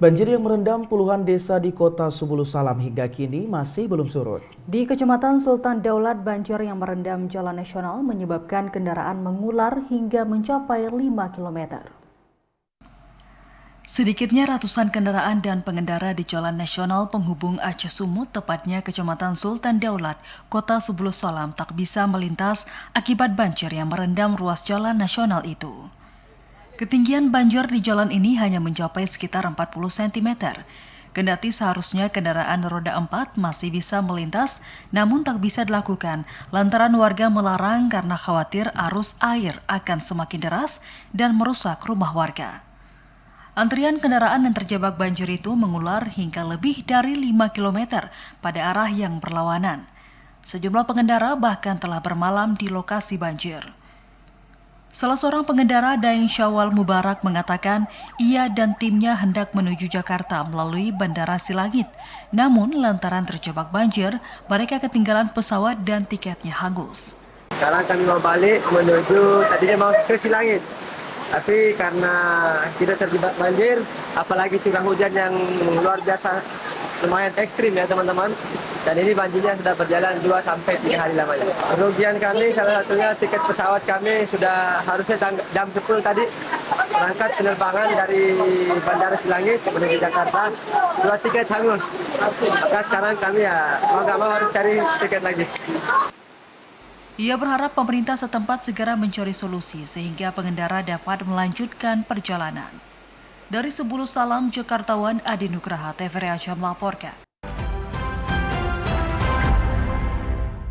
Banjir yang merendam puluhan desa di kota Subulu Salam hingga kini masih belum surut. Di Kecamatan Sultan Daulat, banjir yang merendam jalan nasional menyebabkan kendaraan mengular hingga mencapai 5 km. Sedikitnya ratusan kendaraan dan pengendara di jalan nasional penghubung Aceh Sumut, tepatnya Kecamatan Sultan Daulat, kota Subulu Salam tak bisa melintas akibat banjir yang merendam ruas jalan nasional itu. Ketinggian banjir di jalan ini hanya mencapai sekitar 40 cm. Kendati seharusnya kendaraan roda 4 masih bisa melintas, namun tak bisa dilakukan lantaran warga melarang karena khawatir arus air akan semakin deras dan merusak rumah warga. Antrian kendaraan yang terjebak banjir itu mengular hingga lebih dari 5 km pada arah yang berlawanan. Sejumlah pengendara bahkan telah bermalam di lokasi banjir. Salah seorang pengendara, Daeng Syawal Mubarak, mengatakan ia dan timnya hendak menuju Jakarta melalui Bandara Silangit. Namun lantaran terjebak banjir, mereka ketinggalan pesawat dan tiketnya hangus. Sekarang kami mau balik menuju, tadinya mau ke Silangit. Tapi karena kita terjebak banjir, apalagi curah hujan yang luar biasa, lumayan ekstrim ya teman-teman. Dan ini banjirnya sudah berjalan 2-3 hari lamanya. Kerugian kami salah satunya tiket pesawat kami sudah harusnya jam 10 tadi berangkat penerbangan dari Bandara Silangit menuju Jakarta. 2 tiket hangus. Maka sekarang kami ya mau nggak mau harus cari tiket lagi. Ia berharap pemerintah setempat segera mencari solusi sehingga pengendara dapat melanjutkan perjalanan. Dari Subulu Salam, Jakartawan Adi Nugraha, TVRI Aceh melaporkan.